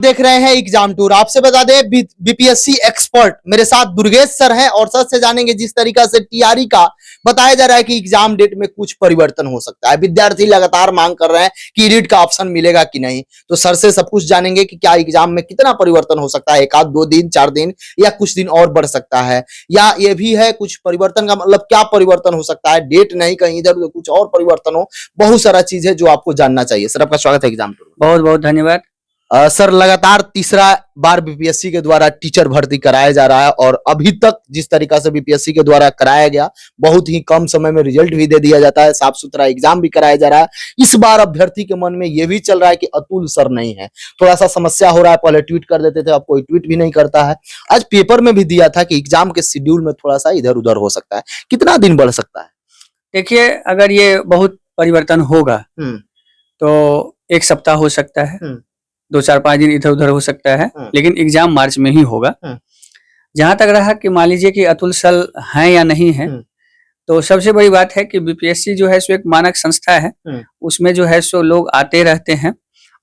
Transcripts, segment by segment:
देख रहे हैं एग्जाम टूर। आपसे बता दें बीपीएससी एक्सपर्ट मेरे साथ दुर्गेश सर हैं और सर से जानेंगे जिस तरीका से टीआरई का बताया जा रहा है कि एग्जाम डेट में कुछ परिवर्तन हो सकता है। विद्यार्थी लगातार मांग कर रहे हैं कि रीट का ऑप्शन मिलेगा कि नहीं, तो सर से सब कुछ जानेंगे कि क्या एग्जाम में कितना परिवर्तन हो सकता है, एक आध 2 दिन 4 दिन या कुछ दिन और बढ़ सकता है, या ये भी है कुछ परिवर्तन का मतलब क्या परिवर्तन हो सकता है, डेट नहीं कहीं इधर उधर कुछ और परिवर्तन हो। बहुत सारा चीज है जो आपको जानना चाहिए। सर आपका स्वागत है एग्जाम टूर। बहुत बहुत धन्यवाद। सर लगातार तीसरा बार बीपीएससी के द्वारा टीचर भर्ती कराया जा रहा है और अभी तक जिस तरीका से बीपीएससी के द्वारा कराया गया बहुत ही कम समय में रिजल्ट भी दे दिया जाता है, साफ सुथरा एग्जाम भी कराया जा रहा है। इस बार अभ्यर्थी के मन में यह भी चल रहा है कि अतुल सर नहीं है, थोड़ा सा समस्या हो रहा है। पहले ट्वीट कर देते थे, अब कोई ट्वीट भी नहीं करता है। आज पेपर में भी दिया था कि एग्जाम के शेड्यूल में थोड़ा सा इधर उधर हो सकता है, कितना दिन बढ़ सकता है? देखिए, अगर ये बहुत परिवर्तन होगा तो 1 सप्ताह हो सकता है, 2-4-5 दिन इधर उधर हो सकता है, लेकिन एग्जाम मार्च में ही होगा। जहां तक रहा कि मान लीजिए कि अतुल सर हैं या नहीं है, तो सबसे बड़ी बात है कि बीपीएससी जो है सो एक मानक संस्था है, उसमें जो है सो लोग आते रहते हैं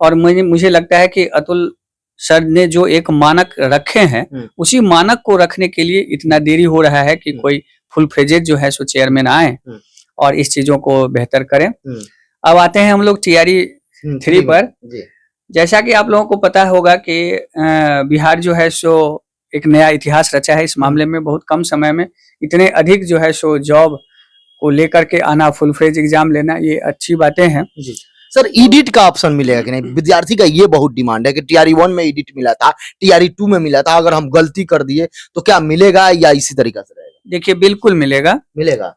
और मुझे लगता है कि अतुल सर ने जो एक मानक रखे हैं उसी मानक को रखने के लिए इतना देरी हो रहा है कि कोई फुल फ्लेजेड जो है सो चेयरमैन आए और इस चीजों को बेहतर करें। अब आते हैं हम लोग टीआरई 3 पर। जैसा कि आप लोगों को पता होगा कि बिहार जो है सो एक नया इतिहास रचा है इस मामले में। बहुत कम समय में इतने अधिक जो है सो जॉब को लेकर के आना, फुल फ्लेज एग्जाम लेना, ये अच्छी बातें हैं। सर एडिट का ऑप्शन मिलेगा कि नहीं? विद्यार्थी का ये बहुत डिमांड है कि टीआरई 1 में एडिट मिला था, टीआरई 2 में मिला था, अगर हम गलती कर दिए तो क्या मिलेगा या इसी तरीका से रहेगा? देखिए, बिल्कुल मिलेगा।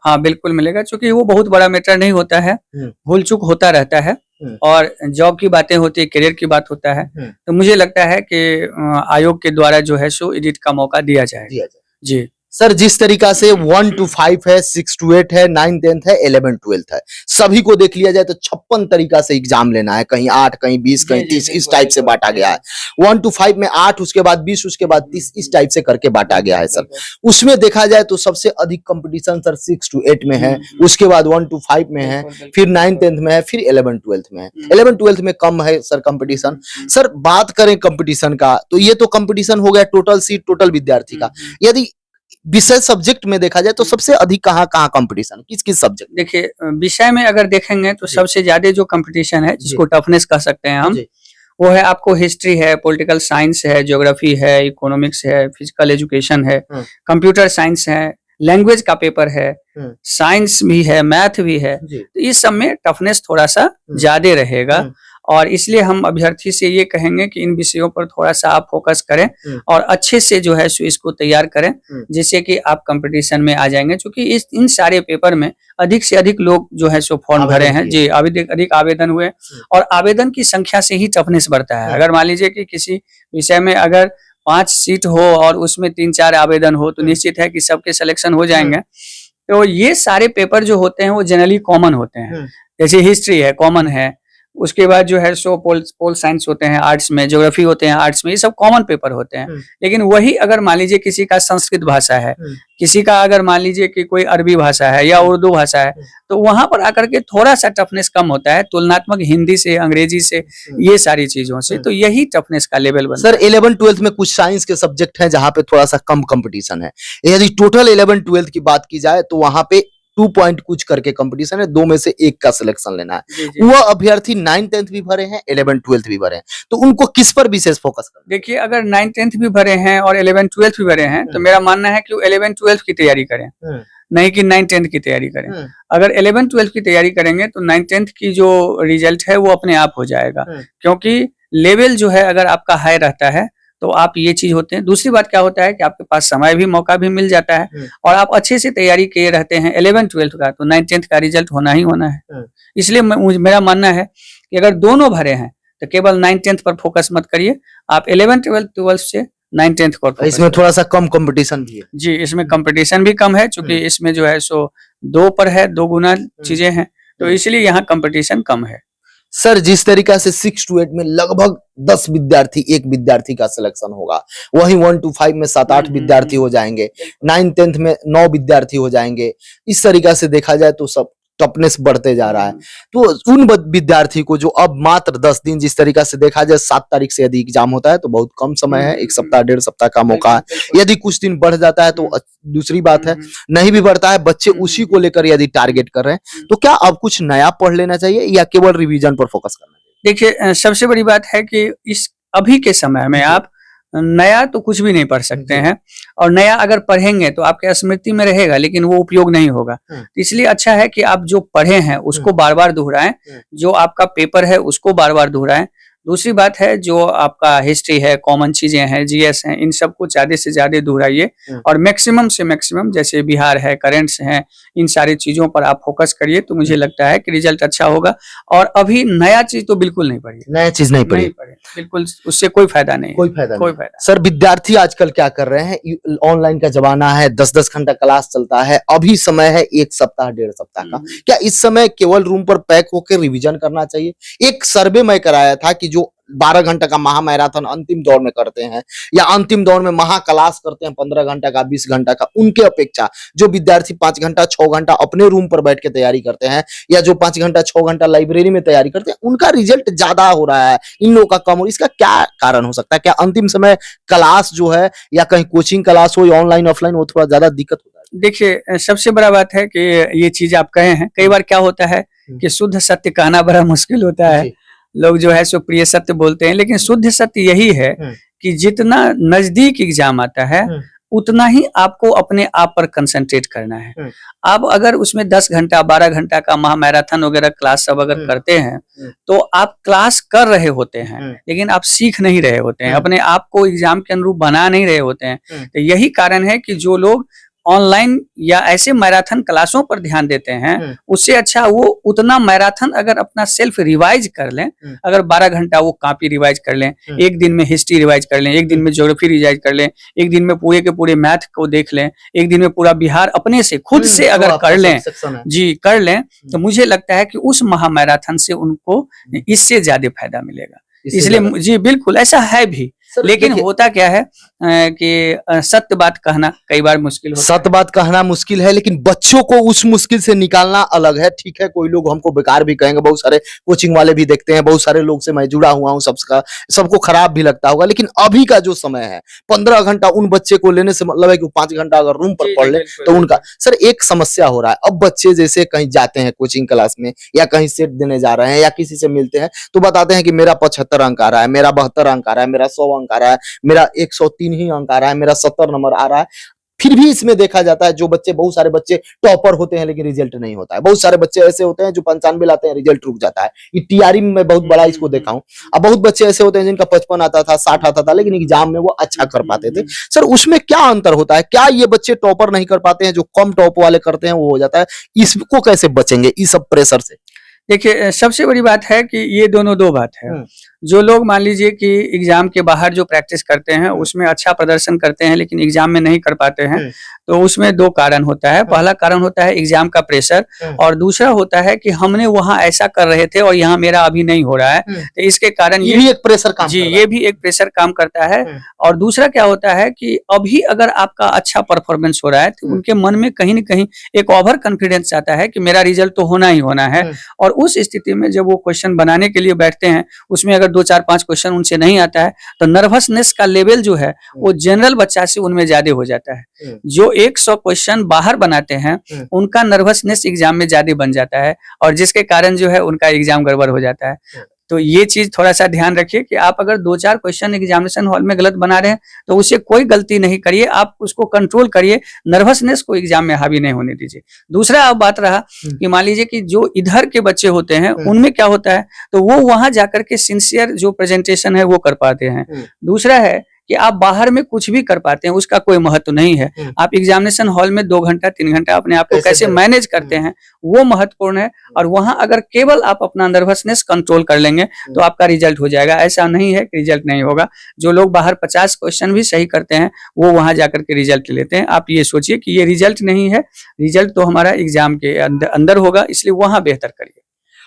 हाँ, बिल्कुल मिलेगा, क्योंकि वो बहुत बड़ा मैटर नहीं होता है, भूल चूक होता रहता है और जॉब की बातें होती है, करियर की बात होता है। तो मुझे लगता है कि आयोग के द्वारा जो है सो एडिट का मौका दिया जाए। जी सर, जिस तरीका से 1 to 5 है, 6 to 8 है, 9 10th है, 11 12th है, सभी को देख लिया जाए तो 56 तरीका से एग्जाम लेना है, कहीं 8, कहीं 20, कहीं 30, इस टाइप से बांटा गया है। 1 to 5 में 8, उसके बाद 20, उसके बाद 30, इस टाइप से करके बांटा गया है। सर उसमें देखा जाए तो सबसे अधिक कंपटीशन सर 6 to 8 में है, उसके बाद 1 to 5 में है, फिर 9 10th में है, फिर 11 12th में है। 11 12th में कम है सर कंपटीशन। सर बात करें कंपटीशन का तो ये तो कंपटीशन हो गया टोटल सीट, टोटल विद्यार्थी का। यदि विषय सब्जेक्ट में देखा जाए तो सबसे अधिक कहाँ कंपटीशन, किस किस सब्जेक्ट? देखिए, विषय में अगर देखेंगे तो सबसे ज्यादा जो कंपटीशन है, जिसको टफनेस कह सकते हैं हम, वो है आपको हिस्ट्री है, पॉलिटिकल साइंस है, ज्योग्राफी है, इकोनॉमिक्स है, फिजिकल एजुकेशन है, कंप्यूटर साइंस है, लैंग्वेज का पेपर है, साइंस भी है, मैथ भी है। तो इस सब में टफनेस थोड़ा सा ज्यादा रहेगा और इसलिए हम अभ्यर्थी से ये कहेंगे कि इन विषयों पर थोड़ा सा आप फोकस करें और अच्छे से जो है सो इसको तैयार करें, जिससे कि आप कंपटीशन में आ जाएंगे। क्योंकि इन सारे पेपर में अधिक से अधिक लोग जो है सो फॉर्म भरे हैं। जी, अधिक आवेदन हुए और आवेदन की संख्या से ही टफनेस बढ़ता है। अगर मान लीजिए कि किसी विषय में अगर 5 सीट हो और उसमें 3-4 आवेदन हो तो निश्चित है कि सबके सिलेक्शन हो जाएंगे। तो ये सारे पेपर जो होते हैं वो जनरली कॉमन होते हैं। जैसे हिस्ट्री है, कॉमन है, उसके बाद जो है सो पोल साइंस होते हैं आर्ट्स में, ज्योग्राफी होते हैं आर्ट्स में, ये सब कॉमन पेपर होते हैं। लेकिन वही अगर मान लीजिए किसी का संस्कृत भाषा है, किसी का अगर मान लीजिए कि कोई अरबी भाषा है या उर्दू भाषा है, तो वहां पर आकर के थोड़ा सा टफनेस कम होता है तुलनात्मक हिंदी से, अंग्रेजी से, ये सारी चीजों से। तो यही टफनेस का लेवल बनता है। सर 11 12th में कुछ साइंस के सब्जेक्ट हैं जहां पे थोड़ा सा कम कंपटीशन है। यदि टोटल 11 12th की बात की जाए तो वहां पे 2 पॉइंट कुछ करके कंपटीशन है, 2 में से 1 का सिलेक्शन लेना है। वह अभ्यर्थी 9 10th भी भरे हैं, 11 12th भी भरे हैं, तो उनको किस पर विशेष फोकस करना? देखिए, अगर 9 10th भी भरे हैं और 11 12th भी भरे हैं तो मेरा मानना है कि वो 11 12th की तैयारी करें, नहीं कि 9 10th की तैयारी करें। अगर 11 12th की तैयारी करेंगे तो 9 10th की जो रिजल्ट है वो अपने आप हो जाएगा, क्योंकि लेवल जो है अगर आपका हाई रहता है तो आप ये चीज होते हैं। दूसरी बात क्या होता है कि आपके पास समय भी, मौका भी मिल जाता है और आप अच्छे से तैयारी किए रहते हैं 11 12th का, तो 9 10th का रिजल्ट होना ही होना है। इसलिए मेरा मानना है कि अगर दोनों भरे हैं तो केवल 9 10th पर फोकस मत करिए, आप 11 12th से 9 10th पर। इसमें थोड़ा सा कम कंपटीशन भी है। जी, इसमें कंपटीशन भी कम है, क्योंकि इसमें जो है सो 2 पर है, 2 गुना चीजें हैं, तो इसलिए यहाँ कंपटीशन कम है। सर जिस तरीका से 6 to 8 में लगभग 10 विद्यार्थी, एक विद्यार्थी का सिलेक्शन होगा, वहीं 1 to 5 में 7-8 विद्यार्थी हो जाएंगे, 9 10th में 9 विद्यार्थी हो जाएंगे। इस तरीका से देखा जाए तो सब टफनेस बढ़ते जा रहा है। तो उन विद्यार्थी को जो अब मात्र 10 दिन, जिस तरीका से देखा जाए 7 तारीख से यदि एग्जाम होता है तो बहुत कम समय है, 1 सप्ताह 1.5 सप्ताह का मौका है। यदि कुछ दिन बढ़ जाता है तो दूसरी बात है, नहीं भी बढ़ता है, बच्चे उसी को लेकर यदि टारगेट कर रहे हैं तो क्या अब कुछ नया पढ़ लेना चाहिए या केवल रिवीजन पर फोकस करना चाहिए? देखिए, सबसे बड़ी बात है कि इस अभी के समय में आप नया तो कुछ भी नहीं पढ़ सकते हैं, और नया अगर पढ़ेंगे तो आपके स्मृति में रहेगा लेकिन वो उपयोग नहीं होगा। तो इसलिए अच्छा है कि आप जो पढ़े हैं उसको बार बार दोहराएं, जो आपका पेपर है उसको बार बार दोहराएं। दूसरी बात है, जो आपका हिस्ट्री है, कॉमन चीजें हैं, जीएस हैं, इन सबको ज्यादा से ज्यादा दोहराइए, और मैक्सिमम से मैक्सिमम जैसे बिहार है, करेंट्स हैं, इन सारी चीजों पर आप फोकस करिए तो मुझे लगता है कि रिजल्ट अच्छा होगा। और अभी नया चीज तो बिल्कुल नहीं पढ़िए, नया चीज नहीं पढ़िए, बिल्कुल, उससे कोई फायदा नहीं, कोई फायदा कोई नहीं। फायदा। सर, विद्यार्थी आजकल क्या कर रहे हैं, ऑनलाइन का जमाना है, 10-10 घंटा क्लास चलता है, अभी समय है 1 सप्ताह 1.5 सप्ताह का, क्या इस समय केवल रूम पर पैक होकर रिवीजन करना चाहिए? एक सर्वे मैं कराया था कि जो 12 घंटा का महा मैराथन अंतिम दौर में करते हैं या अंतिम दौर में महा क्लास करते हैं 15 घंटा का, 20 घंटा का, उनके अपेक्षा जो विद्यार्थी 5 घंटा 6 घंटा अपने रूम पर बैठ के तैयारी करते हैं या जो 5 घंटा 6 घंटा लाइब्रेरी में तैयारी करते हैं, उनका रिजल्ट ज्यादा हो रहा है, इन लोगों का कम हो रहा है। इसका क्या कारण हो सकता है? क्या अंतिम समय क्लास जो है या कहीं कोचिंग क्लास हो या ऑनलाइन ऑफलाइन, वो थोड़ा ज्यादा दिक्कत होता है? देखिए, सबसे बड़ा बात है कि ये चीज आप कहे हैं, कई बार क्या होता है कि शुद्ध सत्य कहना बड़ा मुश्किल होता है। लोग जो है सो प्रिय सत्य बोलते हैं, लेकिन शुद्ध सत्य यही है कि जितना नजदीक एग्जाम आता है उतना ही आपको अपने आप पर कंसंट्रेट करना है। आप अगर उसमें 10 घंटा 12 घंटा का महा मैराथन वगैरह क्लास सब अगर करते हैं तो आप क्लास कर रहे होते हैं लेकिन आप सीख नहीं रहे होते हैं, अपने आप को एग्जाम के अनुरूप बना नहीं रहे होते हैं। तो यही कारण है कि जो लोग ऑनलाइन या ऐसे मैराथन क्लासों पर ध्यान देते हैं, उससे अच्छा वो उतना मैराथन अगर अपना सेल्फ रिवाइज कर लें, अगर 12 घंटा वो कॉपी रिवाइज कर लें, एक दिन में हिस्ट्री रिवाइज कर लें, एक दिन में ज्योग्राफी रिवाइज कर लें, एक दिन में पूरे के पूरे मैथ को देख लें, एक दिन में पूरा बिहार अपने से खुद से अगर कर लें, जी कर लें, तो मुझे लगता है कि उस महा मैराथन से उनको इससे ज्यादा फायदा मिलेगा। इसलिए जी बिल्कुल ऐसा है भी, लेकिन होता क्या है कि सत्य बात कहना कई बार मुश्किल होता है। सत्य बात कहना मुश्किल है, लेकिन बच्चों को उस मुश्किल से निकालना अलग है। ठीक है, कोई लोग हमको बेकार भी कहेंगे, बहुत सारे कोचिंग वाले भी देखते हैं, बहुत सारे लोग से मैं जुड़ा हुआ हूँ, सबको खराब भी लगता होगा, लेकिन अभी का जो समय है 15 घंटा उन बच्चे को लेने से मतलब है कि 5 घंटा अगर रूम पर पढ़ ले तो उनका सर एक समस्या हो रहा है। अब बच्चे जैसे कहीं जाते हैं कोचिंग क्लास में या कहीं सेट देने जा रहे हैं या किसी से मिलते हैं तो बताते हैं कि मेरा 75 अंक आ रहा है, मेरा 72 अंक आ रहा है, मेरा 100 अंक आ रहा है, मेरा 103 ही अंक आ रहा है, मेरा 70 नंबर आ रहा है। फिर भी इसमें देखा जाता है जो बच्चे, बहुत सारे बच्चे टॉपर होते हैं लेकिन रिजल्ट नहीं होता है। बहुत सारे बच्चे ऐसे होते हैं जो 95 लाते हैं, रिजल्ट रुक जाता है। ये टीआरई में मैं बहुत बड़ा इसको देखा हूं। अब बहुत बच्चे ऐसे होते हैं जिनका 55 आता था, 60 आता था, लेकिन एग्जाम में वो अच्छा कर पाते थे। सर उसमें क्या अंतर होता है? क्या ये बच्चे टॉपर नहीं कर पाते हैं, जो कम टॉप वाले करते हैं वो हो जाता है? इसको कैसे बचेंगे इस सब प्रेशर से? देखिए, सबसे बड़ी बात है कि ये दोनों दो बात है। जो लोग मान लीजिए कि एग्जाम के बाहर जो प्रैक्टिस करते हैं उसमें अच्छा प्रदर्शन करते हैं लेकिन एग्जाम में नहीं कर पाते हैं, तो उसमें 2 कारण होता है। पहला कारण होता है एग्जाम का प्रेशर, और दूसरा होता है कि हमने वहां ऐसा कर रहे थे और यहाँ मेरा अभी नहीं हो रहा है, तो इसके कारण ये भी एक प्रेशर काम जी ये भी एक प्रेशर काम करता है। और दूसरा क्या होता है कि अभी अगर आपका अच्छा परफॉर्मेंस हो रहा है तो उनके मन में कहीं न कहीं एक ओवर कॉन्फिडेंस आता है कि मेरा रिजल्ट तो होना ही होना है। और उस स्थिति में जब वो क्वेश्चन बनाने के लिए बैठते हैं, उसमें अगर 2 4 5 क्वेश्चन उनसे नहीं आता है तो नर्वसनेस का लेवल जो है वो जनरल बच्चा से उनमें ज्यादा हो जाता है। जो 100 क्वेश्चन बाहर बनाते हैं उनका नर्वसनेस एग्जाम में ज्यादा बन जाता है, और जिसके कारण जो है उनका एग्जाम गड़बड़ हो जाता है। तो ये चीज थोड़ा सा ध्यान रखिए कि आप अगर 2 4 क्वेश्चन एग्जामिनेशन हॉल में गलत बना रहे हैं तो उसे कोई गलती नहीं करिए, आप उसको कंट्रोल करिए, नर्वसनेस को एग्जाम में हावी नहीं होने दीजिए। दूसरा अब बात रहा कि मान लीजिए कि जो इधर के बच्चे होते हैं उनमें क्या होता है, तो वो वहां जाकर के सिंसियर जो प्रेजेंटेशन है वो कर पाते हैं। दूसरा है कि आप बाहर में कुछ भी कर पाते हैं, उसका कोई महत्व नहीं है। आप एग्जामिनेशन हॉल में 2 घंटा 3 घंटा अपने आप को कैसे मैनेज करते हैं वो महत्वपूर्ण है। और वहां अगर केवल आप अपना नर्वसनेस कंट्रोल कर लेंगे तो आपका रिजल्ट हो जाएगा। ऐसा नहीं है कि रिजल्ट नहीं होगा। जो लोग बाहर 50 क्वेश्चन भी सही करते हैं वो वहां जाकर के रिजल्ट लेते हैं। आप ये सोचिए कि ये रिजल्ट नहीं है, रिजल्ट तो हमारा एग्जाम के अंदर होगा, इसलिए वहां बेहतर करिए।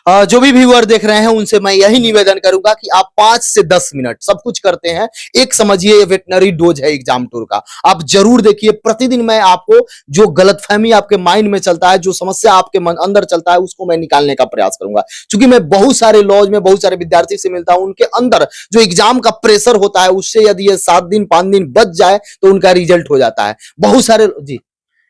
जो भी व्यूअर देख रहे हैं उनसे मैं यही निवेदन करूंगा कि आप 5 से 10 मिनट सब कुछ करते हैं। एक समझिए ये वेटनरी डोज है एग्जाम टूर का, आप जरूर देखिए। प्रतिदिन मैं आपको जो गलतफहमी आपके माइंड में चलता है, जो समस्या आपके मन अंदर चलता है, उसको मैं निकालने का प्रयास करूंगा। क्योंकि मैं बहुत सारे लॉज में बहुत सारे विद्यार्थी से मिलता हूं, उनके अंदर जो एग्जाम का प्रेशर होता है उससे यदि ये 7 दिन 5 दिन बच जाए तो उनका रिजल्ट हो जाता है। बहुत सारे जी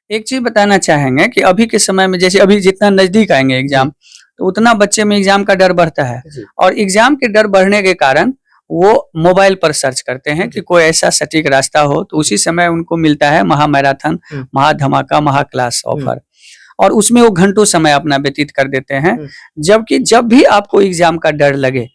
एक चीज बताना चाहेंगे कि अभी के समय में जैसे अभी जितना नजदीक आएंगे एग्जाम तो उतना बच्चे में एग्जाम का डर बढ़ता है और एग्जाम के डर बढ़ने के कारण वो मोबाइल पर सर्च करते हैं कि कोई ऐसा सटीक रास्ता हो, तो उसी समय उनको मिलता है महा मैराथन, महा धमाका, महा क्लास ऑफर और उसमें वो घंटों समय अपना व्यतीत कर देते हैं। जबकि जब भी आपको एग्जाम का डर लगे,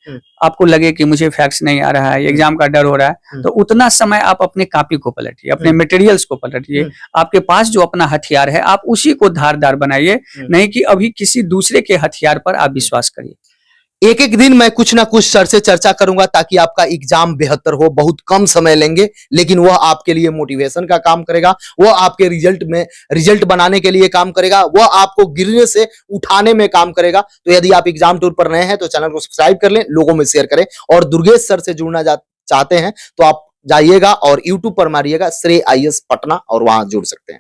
आपको लगे कि मुझे फैक्ट्स नहीं आ रहा है, एग्जाम का डर हो रहा है, तो उतना समय आप अपने कॉपी को पलटिए, अपने मटेरियल्स को पलटिए। आपके पास जो अपना हथियार है आप उसी को धारदार बनाइए, नहीं कि अभी किसी दूसरे के हथियार पर आप विश्वास करिए। एक एक दिन मैं कुछ ना कुछ सर से चर्चा करूंगा ताकि आपका एग्जाम बेहतर हो। बहुत कम समय लेंगे लेकिन वह आपके लिए मोटिवेशन का काम करेगा, वह आपके रिजल्ट बनाने के लिए काम करेगा, वह आपको गिरने से उठाने में काम करेगा। तो यदि आप एग्जाम टूर पर नए हैं तो चैनल को सब्सक्राइब कर लें, लोगों में शेयर करें और दुर्गेश सर से जुड़ना चाहते हैं तो आप जाइएगा और यूट्यूब पर मारिएगा श्रेय IAS पटना और वहां जुड़ सकते हैं।